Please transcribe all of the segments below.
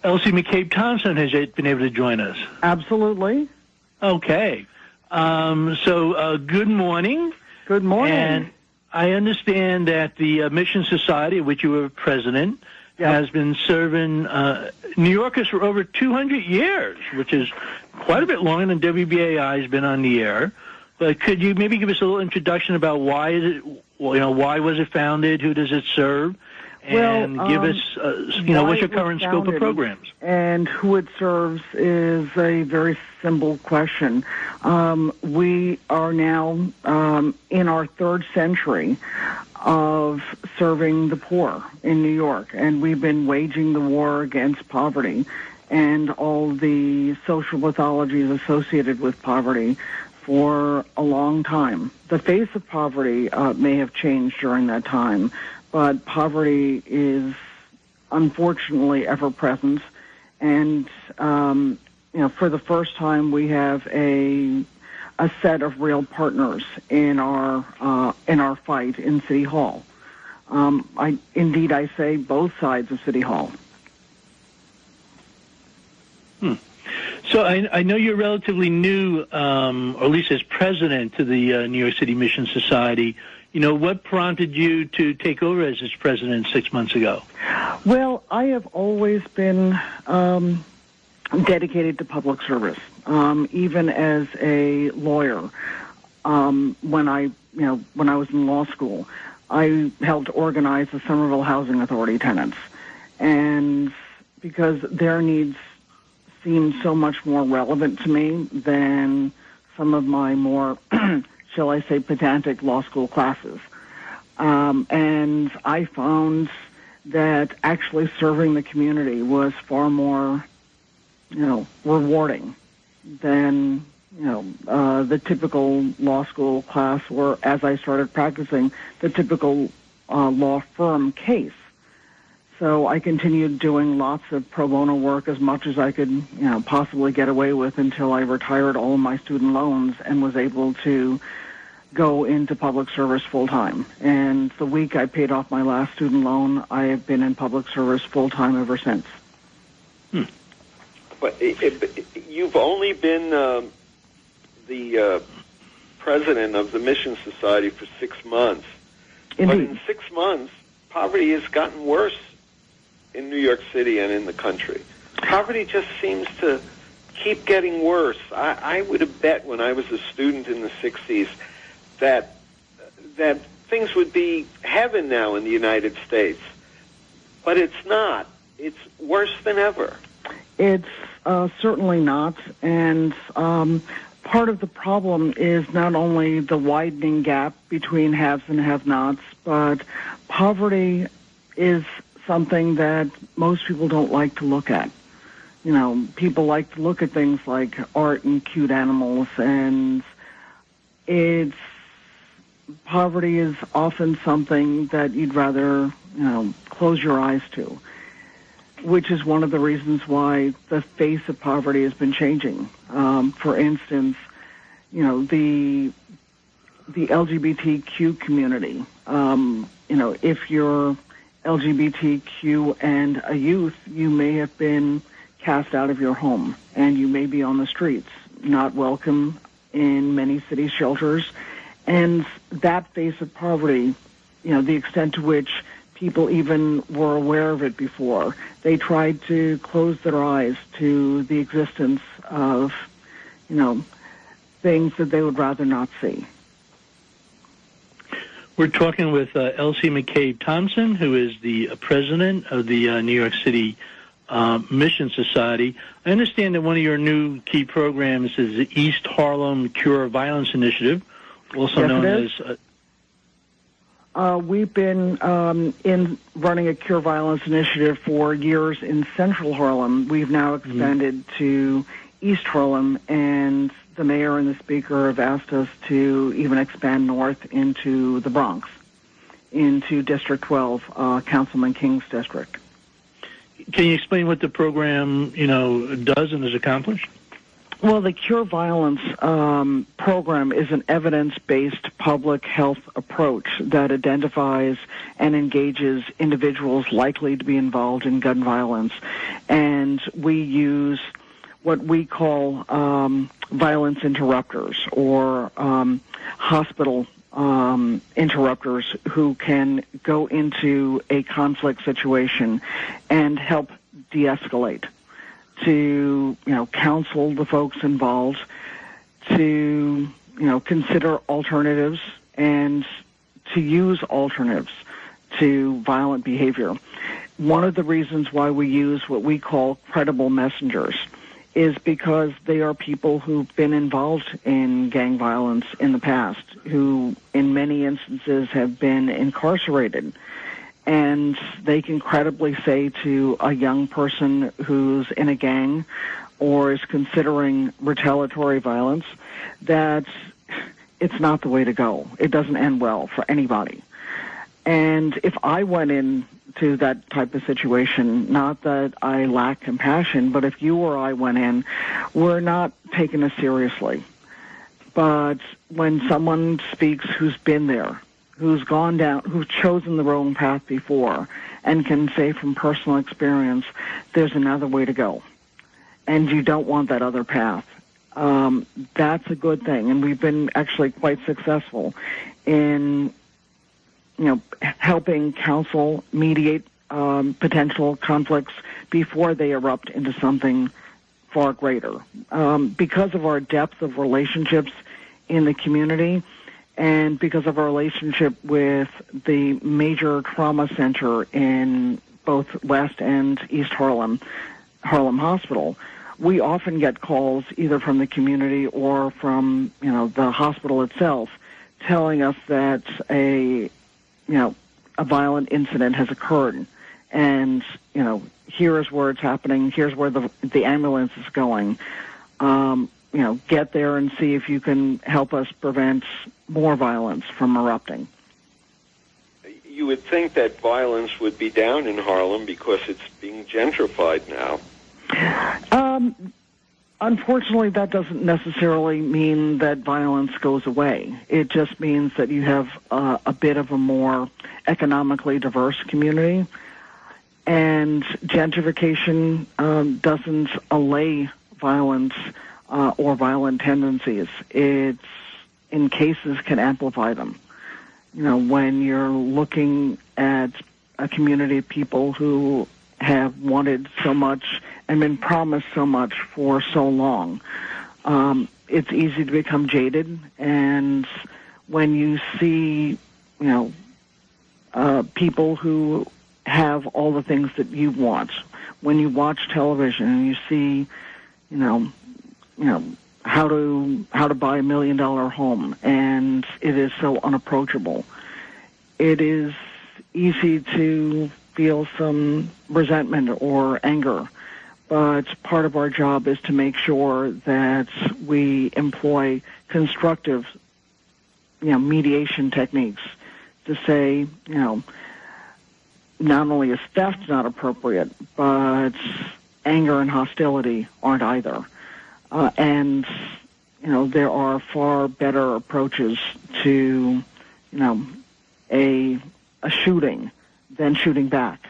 Elsie McCabe Thompson has been able to join us. Absolutely. Okay. Good morning. Good morning. And I understand that the Mission Society, of which you were president, has been serving New Yorkers for over 200 years, which is quite a bit longer than WBAI has been on the air. But could you maybe give us a little introduction about why was it founded, who does it serve, and give us, what's your current scope of programs? And who it serves is a very simple question. We are now in our third century of serving the poor in New York, and we've been waging the war against poverty and all the social pathologies associated with poverty for a long time. The face of poverty may have changed during that time, but poverty is unfortunately ever present. And for the first time, we have a set of real partners in our fight in City Hall. I say both sides of City Hall. So I know you're relatively new, or at least as president to the New York City Mission Society. What prompted you to take over as its president 6 months ago? Well, I have always been dedicated to public service, even as a lawyer. When I was in law school, I helped organize the Somerville Housing Authority tenants, and because their needs seemed so much more relevant to me than some of my more, shall I say, pedantic law school classes. And I found that actually serving the community was far more, rewarding than, the typical law school class, or as I started practicing, the typical law firm case. So I continued doing lots of pro bono work as much as I could, possibly get away with until I retired all of my student loans and was able to go into public service full time. And the week I paid off my last student loan, I have been in public service full time ever since. But you've only been the president of the Mission Society for 6 months. Indeed. But in 6 months, poverty has gotten worse in New York City and in the country. Poverty just seems to keep getting worse. I would have bet when I was a student in the 60s that things would be heaven now in the United States. But it's not. It's worse than ever. It's certainly not. And part of the problem is not only the widening gap between haves and have-nots, but poverty is something that most people don't like to look at. People like to look at things like art and cute animals, and poverty is often something that you'd rather, close your eyes to, which is one of the reasons why the face of poverty has been changing. For instance, the LGBTQ community, if you're LGBTQ and a youth, you may have been cast out of your home, and you may be on the streets, not welcome in many city shelters. And that face of poverty, the extent to which people even were aware of it before, they tried to close their eyes to the existence of, things that they would rather not see. We're talking with Elsie McCabe Thompson, who is the president of the New York City Mission Society. I understand that one of your new key programs is the East Harlem Cure Violence Initiative, also known as... We've been in running a Cure Violence Initiative for years in Central Harlem. We've now expanded to East Harlem, and the mayor and the speaker have asked us to even expand north into the Bronx, into District 12, Councilman King's district. Can you explain what the program, does and has accomplished? Well, the Cure Violence program is an evidence-based public health approach that identifies and engages individuals likely to be involved in gun violence. And we use what we call violence interrupters, or hospital interrupters, who can go into a conflict situation and help de-escalate, to counsel the folks involved, to consider alternatives, and to use alternatives to violent behavior. One of the reasons why we use what we call credible messengers is because they are people who've been involved in gang violence in the past, who in many instances have been incarcerated. And they can credibly say to a young person who's in a gang or is considering retaliatory violence that it's not the way to go. It doesn't end well for anybody. And if I went into that type of situation, not that I lack compassion, but if you or I went in, we're not taking it seriously. But when someone speaks who's been there, who's gone down, who's chosen the wrong path before, and can say from personal experience, there's another way to go, and you don't want that other path, that's a good thing. And we've been actually quite successful in, helping counsel mediate potential conflicts before they erupt into something far greater. Because of our depth of relationships in the community, and because of our relationship with the major trauma center in both West and East Harlem Hospital, we often get calls either from the community or from, the hospital itself telling us that a violent incident has occurred. And, here is where it's happening. Here's where the ambulance is going. Get there and see if you can help us prevent more violence from erupting. You would think that violence would be down in Harlem because it's being gentrified now. Unfortunately, that doesn't necessarily mean that violence goes away. It just means that you have a bit of a more economically diverse community. And gentrification doesn't allay violence or violent tendencies. It's, in cases, can amplify them. When you're looking at a community of people who have wanted so much and been promised so much for so long, it's easy to become jaded. And when you see, people who have all the things that you want, when you watch television and you see, how to buy $1 million home, and it is so unapproachable, it is easy to feel some resentment or anger. But part of our job is to make sure that we employ constructive, mediation techniques to say, not only is theft not appropriate, but anger and hostility aren't either. And there are far better approaches to, a shooting than shooting back.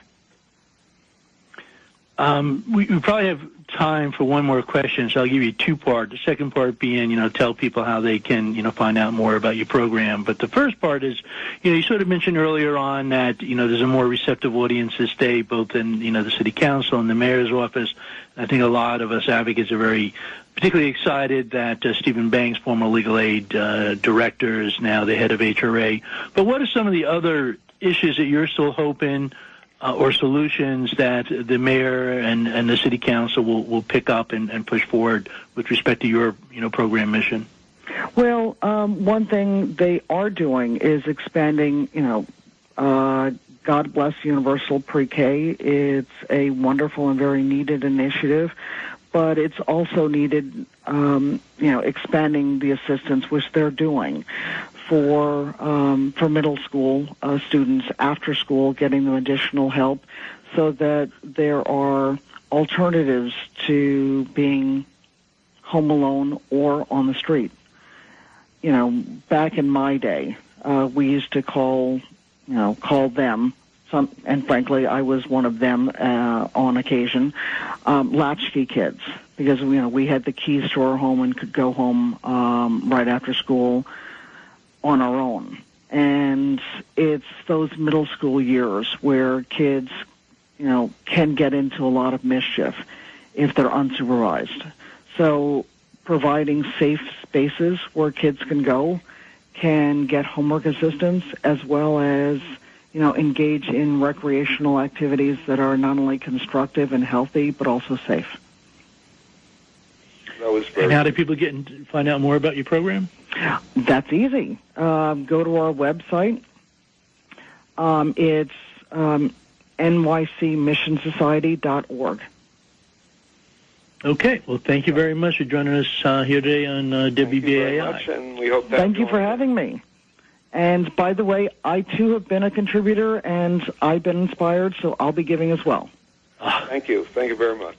We probably have time for one more question, so I'll give you two-part. The second part being, tell people how they can, find out more about your program. But the first part is, you sort of mentioned earlier on that, there's a more receptive audience this day, both in, the city council and the mayor's office. I think a lot of us advocates are very particularly excited that Stephen Banks, former legal aid director, is now the head of HRA. But what are some of the other issues that you're still hoping or solutions that the mayor and the city council will pick up and push forward with respect to your program mission? Well, one thing they are doing is expanding, God Bless Universal Pre-K. It's a wonderful and very needed initiative, but it's also needed, expanding the assistance, which they're doing for middle school students after school, getting them additional help so that there are alternatives to being home alone or on the street. You know, back in my day, we used to call them, and frankly, I was one of them on occasion, latchkey kids, because, you know, we had the keys to our home and could go home right after school on our own. And it's those middle school years where kids, you know, can get into a lot of mischief if they're unsupervised. So providing safe spaces where kids can go, can get homework assistance, as well as, you know, engage in recreational activities that are not only constructive and healthy, but also safe. That was very And how do people find out more about your program? That's easy. Go to our website. It's nycmissionsociety.org. Okay. Well, thank you very much for joining us here today on WBAI. Thank you very much, and we hope that Thank you for having me. And by the way, I too have been a contributor, and I've been inspired, so I'll be giving as well. Thank you. Thank you very much.